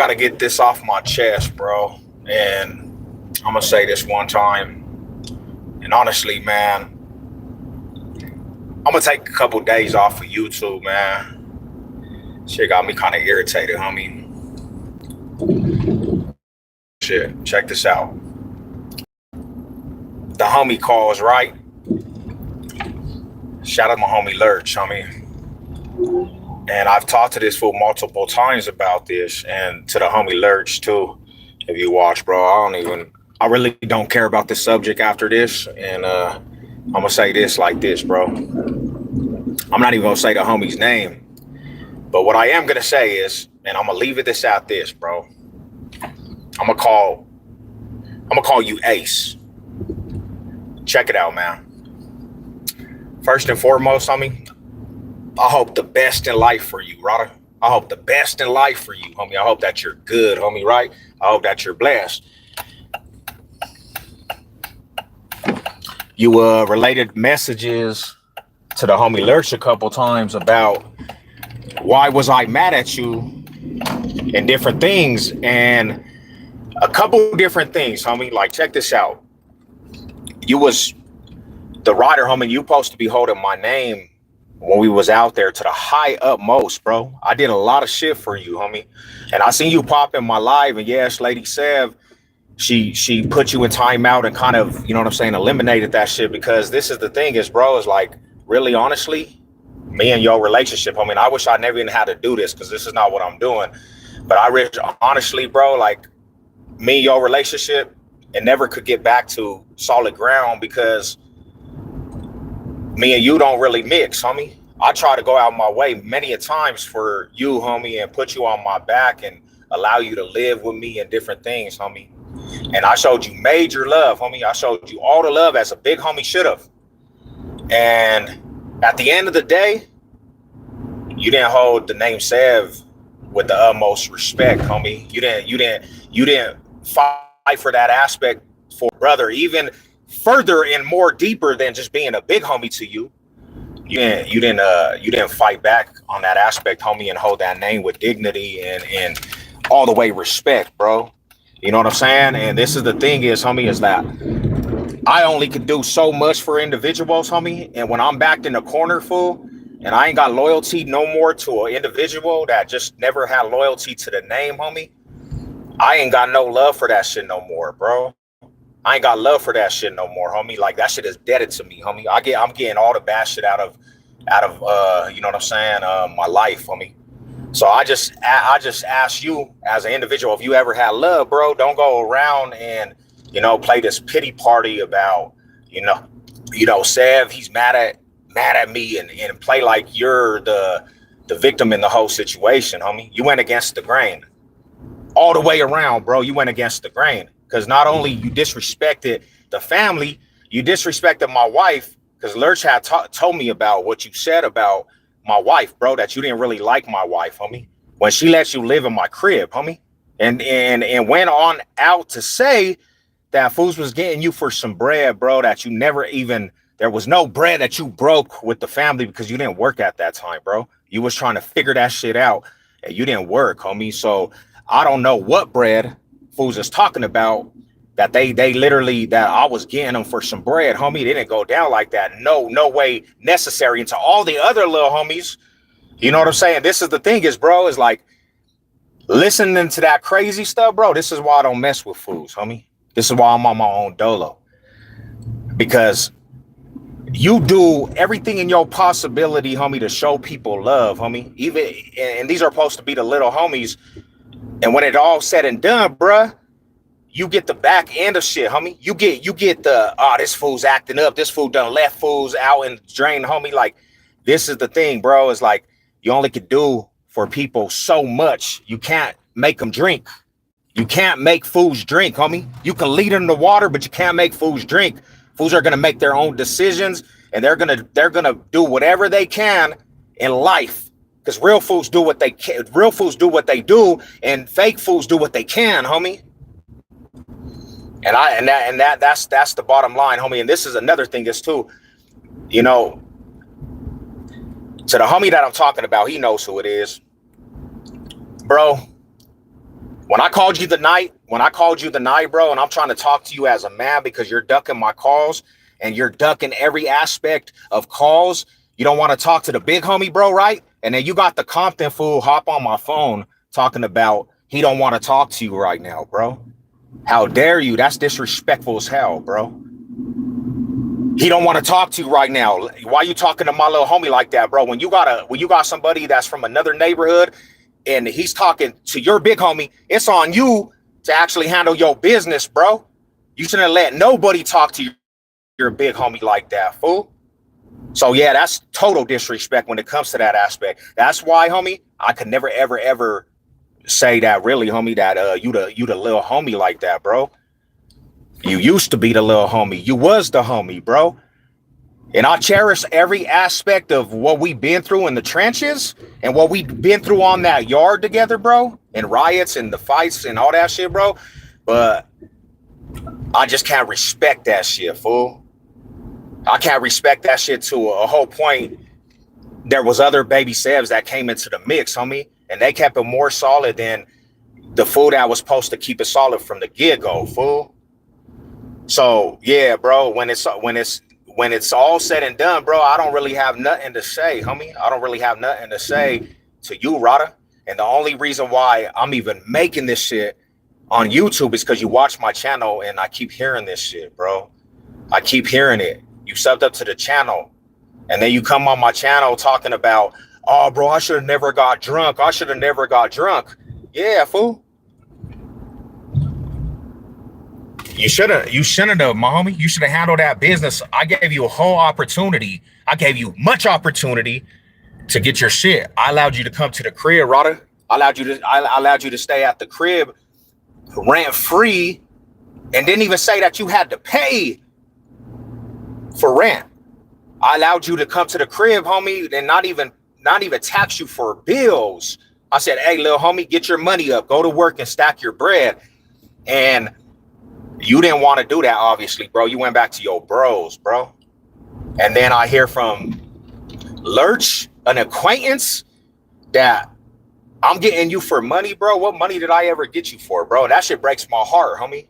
gotta get this off my chest, bro. And I'm gonna say this one time. And honestly, man, I'm gonna take a couple days off of YouTube, man. Shit got me kind of irritated, homie. Shit, check this out. The homie calls, right? Shout out my homie Lurch, homie. And I've talked to this fool multiple times about this, and to the homie Lurch too. If you watch, bro, I really don't care about this subject after this. And I'm gonna say this like this, bro. I'm not even gonna say the homie's name, but what I am gonna say is, and I'm gonna leave it this out this, bro. I'm gonna call you Ace. Check it out, man. First and foremost, homie, I hope the best in life for you, brother. I hope the best in life for you, homie. I hope that you're good, homie, right? I hope that you're blessed. You related messages to the homie Lurch a couple times about why was I mad at you and different things, and a couple different things, homie. Like, check this out. You was the rider, homie. You supposed to be holding my name when we was out there to the high utmost, bro. I did a lot of shit for you, homie. And I seen you pop in my live, and yes, Lady Sev, she put you in timeout and kind of, you know what I'm saying, eliminated that shit, because this is the thing is, bro, is like, really honestly, me and your relationship, I mean, I wish I never even had to do this, because this is not what I'm doing. But honestly, bro, like, me and your relationship, it never could get back to solid ground, because me and you don't really mix, homie. I try to go out my way many a times for you, homie, and put you on my back and allow you to live with me and different things, homie. And I showed you major love, homie. I showed you all the love as a big homie should have. And at the end of the day, you didn't hold the name Sev with the utmost respect, homie. You didn't fight for that aspect for brother, even further and more deeper than just being a big homie to you. You didn't fight back on that aspect, homie, and hold that name with dignity and all the way respect, bro. You know what I'm saying? And this is the thing is, homie, is that I only could do so much for individuals, homie. And when I'm backed in the corner, fool, and I ain't got loyalty no more to an individual that just never had loyalty to the name, homie, I ain't got no love for that shit no more, bro. I ain't got love for that shit no more, homie. Like, that shit is deaded to me, homie. I'm getting all the bad shit out of you know what I'm saying, my life, homie. So I just ask you as an individual, if you ever had love, bro, don't go around and, you know, play this pity party about, you know, Sev, he's mad at me and play like you're the victim in the whole situation, homie. You went against the grain all the way around, bro. You went against the grain, because not only you disrespected the family, you disrespected my wife, because Lurch had told me about what you said about my wife, bro, that you didn't really like my wife, homie, when she let you live in my crib, homie, and went on out to say that fools was getting you for some bread, bro, that you never even, there was no bread that you broke with the family, because you didn't work at that time, bro. You was trying to figure that shit out, and you didn't work, homie. So I don't know what bread fools is talking about, that they literally, that I was getting them for some bread, homie. They didn't go down like that. No way necessary. And to all the other little homies, you know what I'm saying? This is the thing is, bro, is like, listening to that crazy stuff, bro, this is why I don't mess with fools, homie. This is why I'm on my own dolo. Because you do everything in your possibility, homie, to show people love, homie. Even, and these are supposed to be the little homies. And when it all said and done, bruh, you get the back end of shit, homie. You get the, this fool's acting up. This fool done left fools out and drain, homie. Like, this is the thing, bro. It's like, you only could do for people so much. You can't make them drink. You can't make fools drink, homie. You can lead them to water, but you can't make fools drink. Fools are gonna make their own decisions, and they're gonna do whatever they can in life. Because real fools do what they can. Real fools do what they do, and fake fools do what they can, homie. And that's the bottom line, homie. And this is another thing is too, you know, to the homie that I'm talking about, he knows who it is, bro. When I called you the night, bro, and I'm trying to talk to you as a man because you're ducking my calls and you're ducking every aspect of calls. You don't want to talk to the big homie, bro, right? And then you got the Compton fool hop on my phone talking about he don't want to talk to you right now, bro. How dare you? That's disrespectful as hell, bro. He don't want to talk to you right now. Why you talking to my little homie like that, bro? When you got somebody that's from another neighborhood and he's talking to your big homie, it's on you to actually handle your business, bro. You shouldn't let nobody talk to your big homie like that, fool. So yeah, that's total disrespect when it comes to that aspect. That's why, homie, I could never, ever, ever say that really, homie, that you the little homie like that, bro. You used to be the little homie. You was the homie, bro. And I cherish every aspect of what we've been through in the trenches and what we've been through on that yard together, bro, and riots and the fights and all that shit, bro. But I just can't respect that shit, fool. I can't respect that shit to a whole point. There was other baby Sebs that came into the mix, homie, and they kept it more solid than the fool that was supposed to keep it solid from the get-go, fool. So yeah, bro, when it's all said and done, bro, I don't really have nothing to say, homie. I don't really have nothing to say to you, Rada. And the only reason why I'm even making this shit on YouTube is because you watch my channel and I keep hearing this shit, bro. I keep hearing it. You subbed up to the channel and then you come on my channel talking about, oh, bro, I should have never got drunk. I should have never got drunk. Yeah, fool. You shouldn't have, my homie. You should have handled that business. I gave you a whole opportunity. I gave you much opportunity to get your shit. I allowed you to come to the crib, Rada. I allowed you to stay at the crib rent free and didn't even say that you had to pay for rent. I allowed you to come to the crib, homie, and not even tax you for bills. I said, hey, little homie, get your money up, go to work and stack your bread. And you didn't want to do that, obviously, bro. You went back to your bros, bro. And then I hear from Lurch, an acquaintance, that I'm getting you for money, bro. What money did I ever get you for, bro? That shit breaks my heart, homie.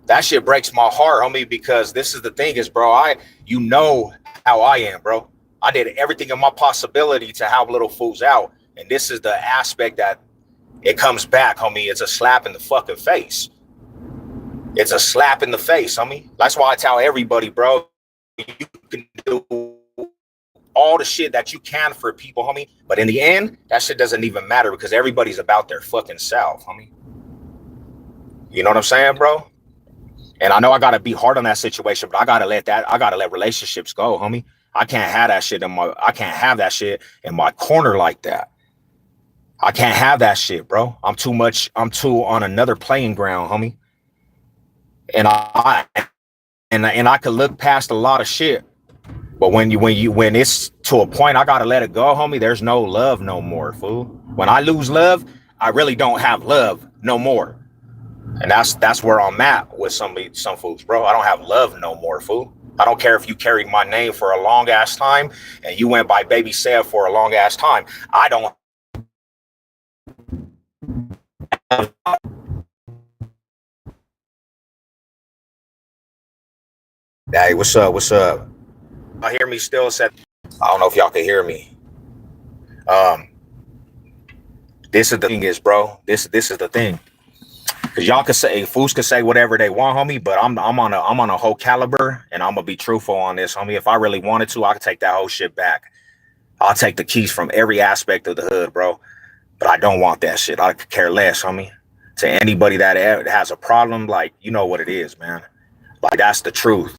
That shit breaks my heart, homie, because this is the thing is, bro, you know how I am, bro. I did everything in my possibility to help little fools out. And this is the aspect that it comes back, homie. It's a slap in the fucking face. It's a slap in the face, homie. That's why I tell everybody, bro, you can do all the shit that you can for people, homie. But in the end, that shit doesn't even matter because everybody's about their fucking self, homie. You know what I'm saying, bro? And I know I got to be hard on that situation, but I got to let relationships go, homie. I can't have that shit in my corner like that. I can't have that shit, bro. I'm too on another playing ground, homie. And I could look past a lot of shit, but when it's to a point, I gotta let it go, homie. There's no love no more, fool. When I lose love, I really don't have love no more, and that's where I'm at with some fools, bro. I don't have love no more, fool. I don't care if you carried my name for a long ass time and you went by Baby Seb for a long ass time. I don't. Hey, what's up? What's up? I hear me still. Said I don't know if y'all can hear me. This is the thing, is bro. This is the thing, because y'all can say fools can say whatever they want, homie. But I'm on a whole caliber, and I'm gonna be truthful on this, homie. If I really wanted to, I could take that whole shit back. I'll take the keys from every aspect of the hood, bro. But I don't want that shit. I could care less, homie. To anybody that has a problem, like, you know what it is, man. Like, that's the truth.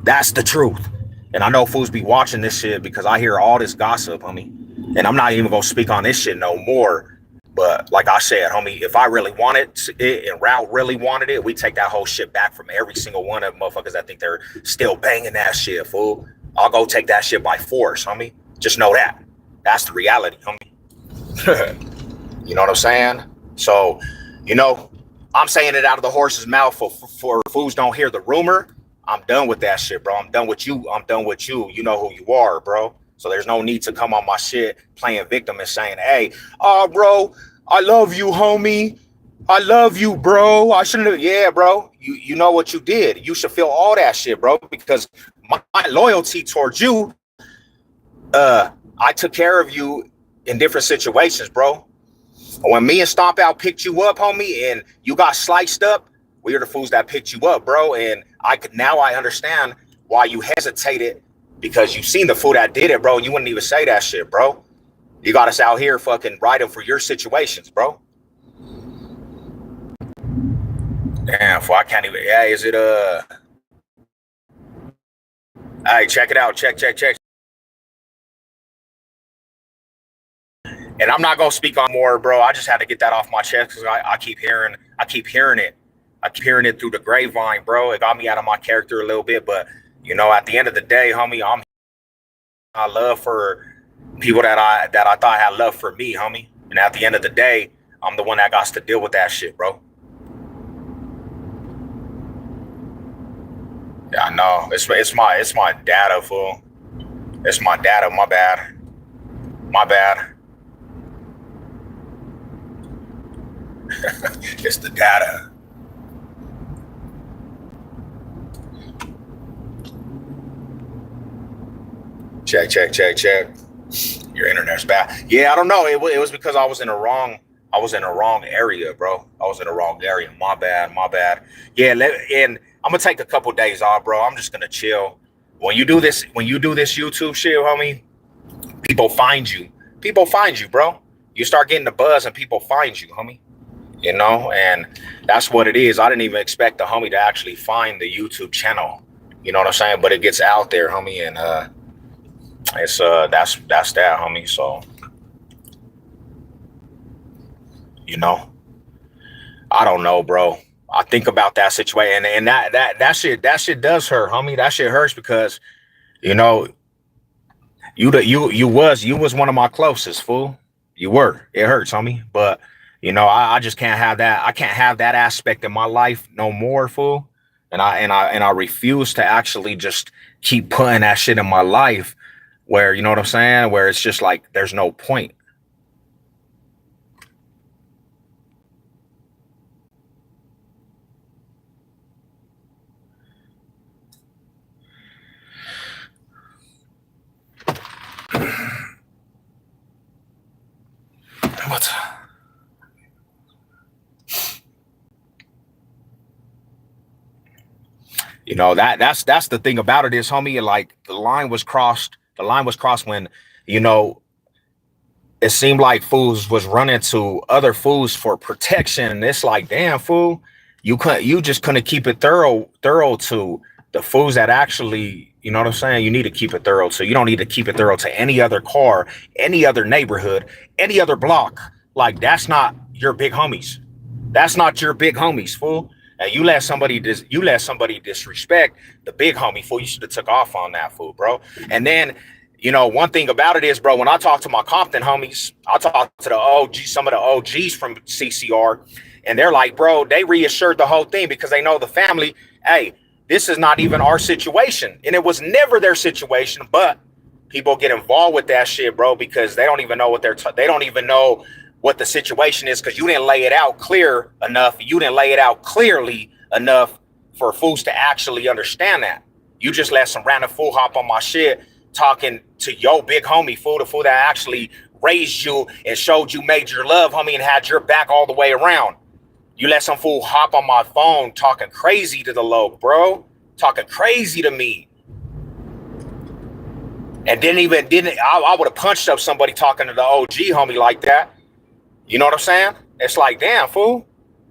That's the truth. And I know fools be watching this shit because I hear all this gossip, homie. And I'm not even gonna speak on this shit no more. But like I said, homie, if I really wanted it and Route really wanted it, we take that whole shit back from every single one of them motherfuckers that think they're still banging that shit, fool. I'll go take that shit by force, homie. Just know that. That's the reality, homie. You know what I'm saying? So, you know, I'm saying it out of the horse's mouth for fools don't hear the rumor. I'm done with that shit, bro. I'm done with you. You know who you are, bro. So there's no need to come on my shit playing victim and saying, hey, bro, I love you, homie. I love you, bro. I shouldn't have. Yeah, bro. You know what you did. You should feel all that shit, bro. Because my loyalty towards you, I took care of you in different situations, bro. When me and Stomp Out picked you up, homie, and you got sliced up, we were the fools that picked you up, bro. And I understand why you hesitated, because you seen the fool that did it, bro. You wouldn't even say that shit, bro. You got us out here fucking riding for your situations, bro. Damn, fool, I can't even. Yeah, is it Hey, check it out. Check. And I'm not gonna speak on more, bro. I just had to get that off my chest because I keep hearing it. I keep hearing it through the grapevine, bro. It got me out of my character a little bit, but you know, at the end of the day, homie, I love for people that I thought had love for me, homie. And at the end of the day, I'm the one that got to deal with that shit, bro. Yeah, I know. It's my data, fool. It's my data. My bad. My bad. It's the data. Check. Your internet's bad. Yeah, I don't know. It was because I was in the wrong area, bro. I was in the wrong area. My bad. Yeah, and I'm gonna take a couple days off, bro. I'm just gonna chill. When you do this YouTube shit, homie, people find you. People find you, bro. You start getting the buzz and people find you, homie. You know, and that's what it is. I didn't even expect the homie to actually find the YouTube channel. You know what I'm saying? But it gets out there, homie, and it's that's that, homie. So, you know, I don't know, bro. I think about that situation, and that shit does hurt, homie. That shit hurts because, you know, you was one of my closest, fool. You were. It hurts, homie. But you know, I just can't have that. I can't have that aspect in my life no more, fool. And I refuse to actually just keep putting that shit in my life where, you know what I'm saying? Where it's just like there's no point. What? You know, that's the thing about it is, homie, like the line was crossed. The line was crossed when, you know, it seemed like fools was running to other fools for protection. And it's like, damn, fool, you just couldn't keep it thorough to the fools that actually, you know what I'm saying? You need to keep it thorough. So you don't need to keep it thorough to any other car, any other neighborhood, any other block. Like that's not your big homies. That's not your big homies, fool. And you let somebody disrespect the big homie, fool. You should have took off on that, fool, bro. And then, you know, one thing about it is, bro, when I talk to my Compton homies, I talk to the some of the OGs from CCR, and they're like, bro, they reassured the whole thing because they know the family, hey, this is not even our situation. And it was never their situation, but people get involved with that shit, bro, because they don't even know what they don't even know what the situation is because you didn't lay it out clear enough. You didn't lay it out clearly enough for fools to actually understand that. You just let some random fool hop on my shit talking to your big homie, fool, the fool that actually raised you and showed you major love, homie, and had your back all the way around. You let some fool hop on my phone talking crazy to the low, bro, talking crazy to me. And I would have punched up somebody talking to the OG homie like that. You know what I'm saying? It's like, damn, fool.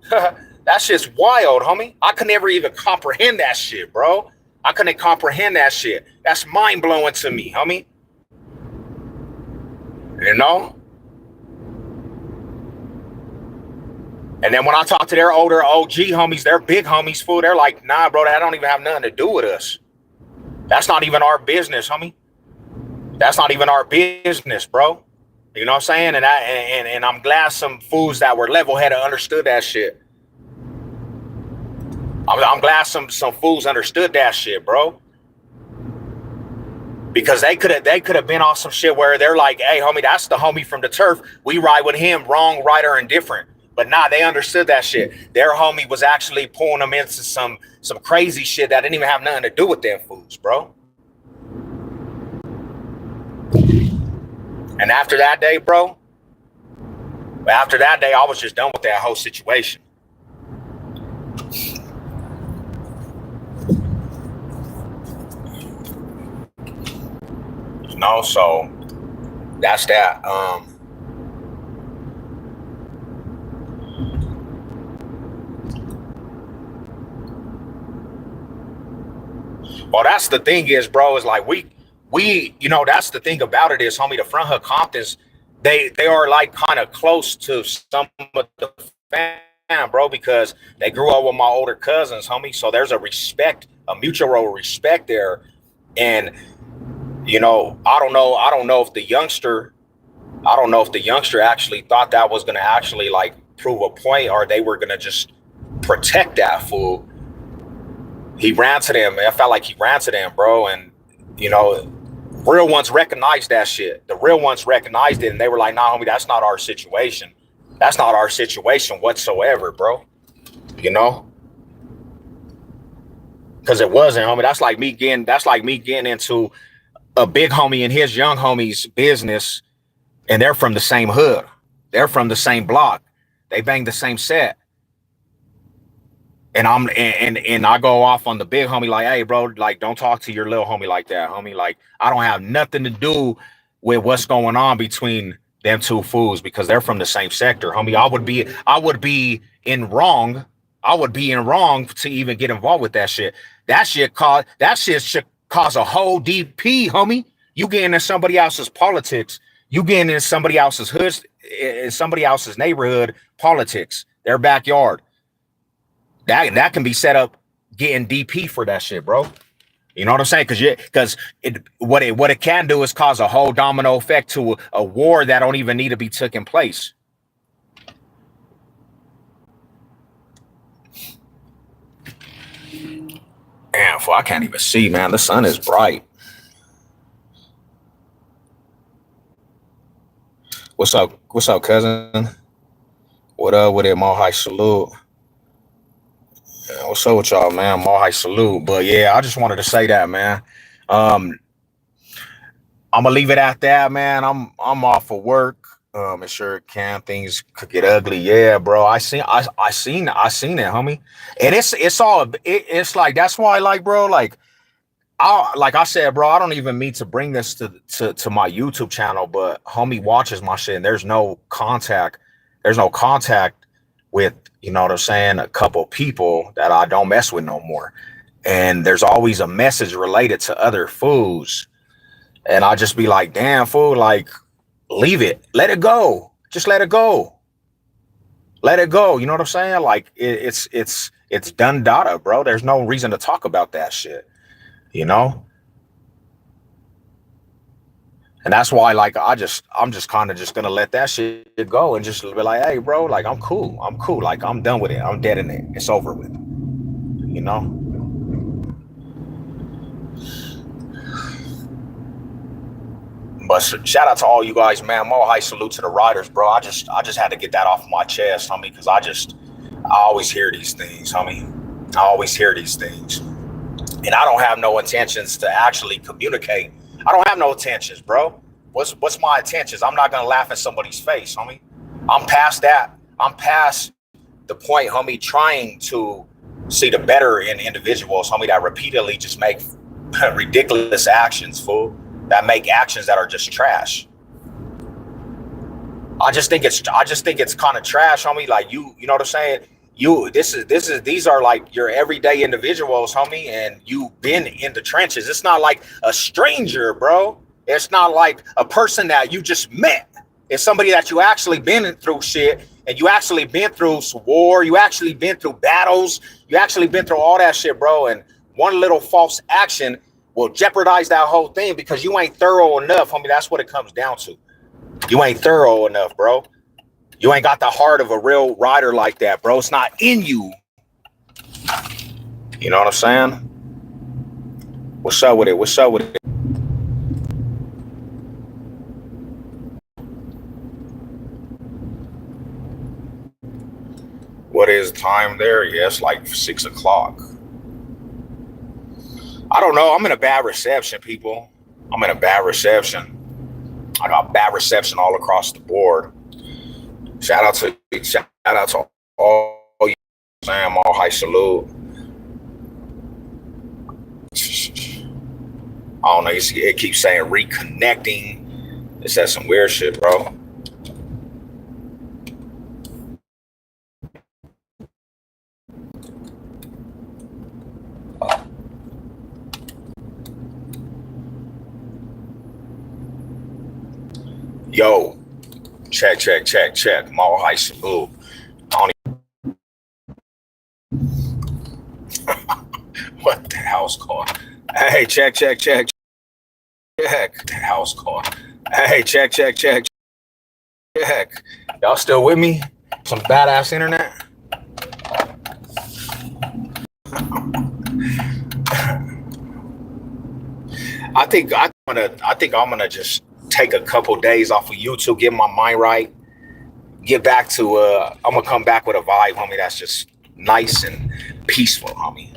That shit's wild, homie. I could never even comprehend that shit, bro. I couldn't comprehend that shit. That's mind-blowing to me, homie. You know? And then when I talk to their older OG homies, their big homies, fool, they're like, nah, bro, that don't even have nothing to do with us. That's not even our business, homie. That's not even our business, bro. You know what I'm saying? And I'm glad some fools that were level-headed understood that shit. I'm glad some fools understood that shit, bro. Because they could have been on some shit where they're like, hey, homie, that's the homie from the turf. We ride with him, wrong, right, or indifferent. But nah, they understood that shit. Their homie was actually pulling them into some crazy shit that didn't even have nothing to do with their foods, bro. And after that day, bro, I was just done with that whole situation. You know, so that's that. Well, that's the thing is, bro, is like you know, that's the thing about it is, homie, the Front Hood Comptons, they are like kind of close to some of the fam, bro, because they grew up with my older cousins, homie. So there's a respect, a mutual respect there. And you know, I don't know if the youngster actually thought that was gonna actually like prove a point, or they were gonna just protect that fool. He ran to them. I felt like he ran to them, bro. And you know, real ones recognized that shit. The real ones recognized it, and they were like, "Nah, homie, that's not our situation. That's not our situation whatsoever, bro." You know, because it wasn't, homie. That's like me getting into a big homie and his young homie's business, and they're from the same hood. They're from the same block. They bang the same set. And I go off on the big homie like, hey, bro, like, don't talk to your little homie like that, homie. Like, I don't have nothing to do with what's going on between them two fools because they're from the same sector, homie. I would be in wrong. I would be in wrong to even get involved with that shit. That shit should cause a whole DP, homie. You getting in somebody else's politics. You getting in somebody else's hood, in somebody else's neighborhood politics, their backyard. That can be set up getting DP for that shit, bro. You know what I'm saying? Because what it can do is cause a whole domino effect to a war that don't even need to be taking place. Damn, fool, I can't even see, man. The sun is bright. What's up? What's up, cousin? What up with it, Mohai? Salute. Yeah, what's up with y'all, man? Mohai, salute. But yeah, I just wanted to say that, man. Um, I'm gonna leave it at that, man. I'm off for work. It sure can. Things could get ugly. Yeah, bro. I seen it, homie. And it's like that's why, like, bro, like I said, bro, I don't even mean to bring this to my YouTube channel, but homie watches my shit and there's no contact. There's no contact with, you know what I'm saying, a couple people that I don't mess with no more. And there's always a message related to other foods. And I just be like, damn, fool, like, leave it. Let it go. Just let it go. Let it go. You know what I'm saying? Like, it's done data, bro. There's no reason to talk about that shit, you know? And that's why, like, I'm just kind of just gonna let that shit go and just be like, hey, bro, like, I'm cool. Like, I'm done with it. I'm dead in it. It's over with, you know? But shout out to all you guys, man. More high salute to the riders, bro. I just had to get that off my chest, homie, because I always hear these things, homie. I always hear these things. And I don't have no intentions to actually communicate. I don't have no intentions, bro. What's my intentions? I'm not gonna laugh in somebody's face, homie. I'm past that. I'm past the point, homie, trying to see the better in individuals, homie, that repeatedly just make ridiculous actions, fool. That make actions that are just trash. I just think it's kind of trash, homie. Like you know what I'm saying? These are like your everyday individuals, homie, and you've been in the trenches. It's not like a stranger, bro. It's not like a person that you just met. It's somebody that you actually been through shit, and you actually been through war. You actually been through battles. You actually been through all that shit, bro. And one little false action will jeopardize that whole thing because you ain't thorough enough, homie. That's what it comes down to. You ain't thorough enough, bro. You ain't got the heart of a real rider like that, bro. It's not in you. You know what I'm saying? What's up with it? What's up with it? What is time there? Yeah, it's like 6 o'clock. I don't know. I'm in a bad reception, people. I'm in a bad reception. I got bad reception all across the board. Shout out to all you, Sam. All high salute. I don't know. You see, it keeps saying reconnecting. It says some weird shit, bro. Yo, check. Mall high salute. I don't what the hell's going on? Hey, check. The hell's going on? Hey, check. Y'all still with me? Some badass internet? I think I'm gonna just take a couple days off of YouTube, get my mind right, get back to I'm gonna come back with a vibe, homie, that's just nice and peaceful, homie.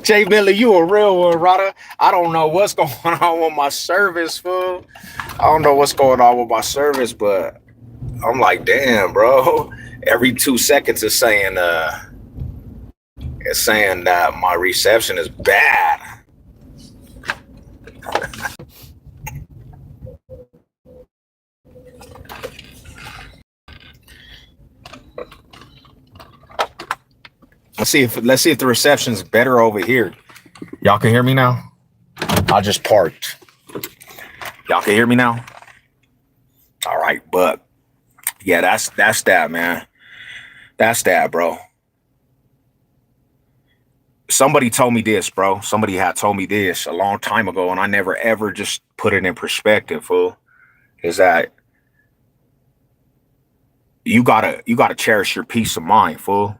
Jay Miller, you a real one, Rada. I don't know what's going on with my service, fool. I don't know what's going on with my service, but I'm like, damn, bro. Every 2 seconds it's saying that my reception is bad. Let's see if the reception's better over here. Y'all can hear me now? I just parked. Y'all can hear me now? All right, but yeah, that's that, man. That's that, bro. Somebody told me this, bro. Somebody had told me this a long time ago, and I never ever just put it in perspective, fool. Is that you gotta cherish your peace of mind, fool.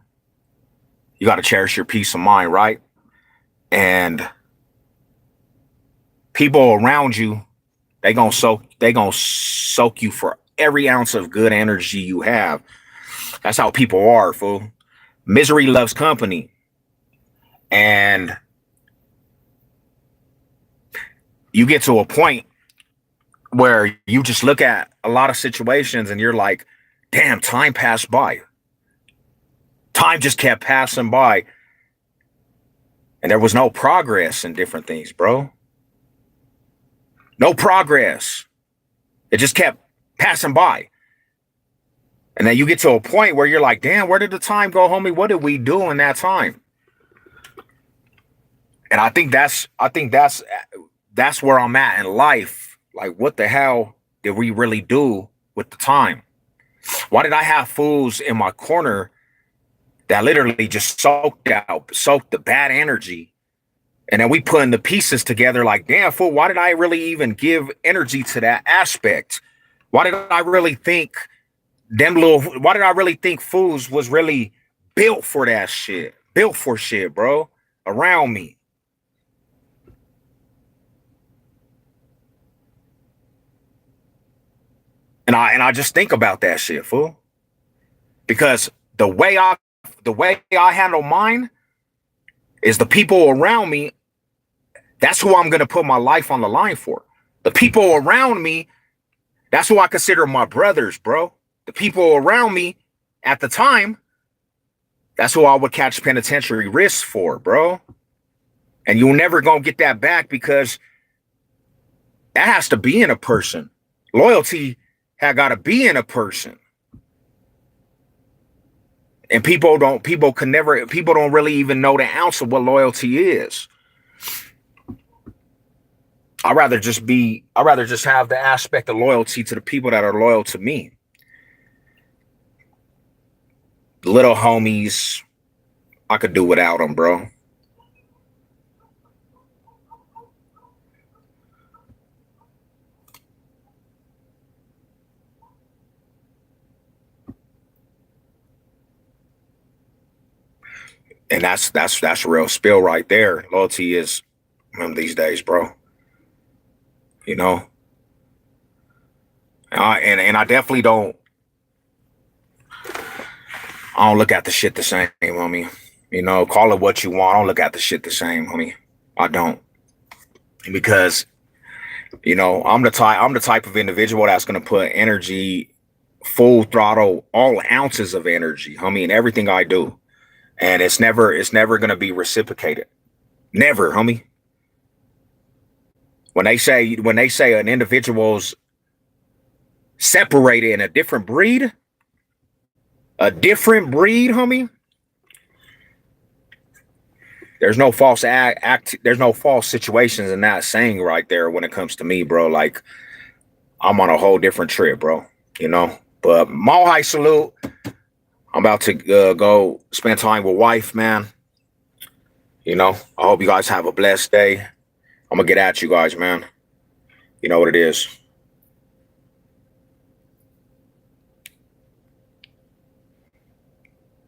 You gotta cherish your peace of mind, right? And people around you, they gonna soak you for every ounce of good energy you have. That's how people are, fool. Misery loves company. And you get to a point where you just look at a lot of situations and you're like, damn, time passed by. Time just kept passing by. And there was no progress in different things, bro. No progress. It just kept passing by. And then you get to a point where you're like, damn, where did the time go, homie? What did we do in that time? And I think that's where I'm at in life. Like, what the hell did we really do with the time? Why did I have fools in my corner that literally just soaked the bad energy? And then we putting the pieces together like, damn, fool, why did I really even give energy to that aspect? Why did I really think fools was really built for that shit? Built for shit, bro, around me. And I just think about that shit, fool. Because the way I handle mine is the people around me. That's who I'm gonna put my life on the line for. The people around me, that's who I consider my brothers, bro. The people around me at the time, that's who I would catch penitentiary risks for, bro. And you're never gonna get that back because that has to be in a person. Loyalty had got to be in a person. And people don't really even know the ounce of what loyalty is. I'd rather just have the aspect of loyalty to the people that are loyal to me. The little homies, I could do without them, bro. And that's a real spill right there. Loyalty is these days, bro. You know? And I definitely don't. I don't look at the shit the same, homie. You know, call it what you want. I don't look at the shit the same, homie. I don't, because you know I'm the type of individual that's gonna put energy, full throttle, all ounces of energy, homie, in everything I do, and it's never gonna be reciprocated. Never, homie. When they say an individual's separated in a different breed, homie. There's no false there's no false situations in that saying right there when it comes to me, bro. Like, I'm on a whole different trip, bro. You know. But Mohai salute. I'm about to go spend time with wife, man. You know. I hope you guys have a blessed day. I'm gonna get at you guys, man. You know what it is.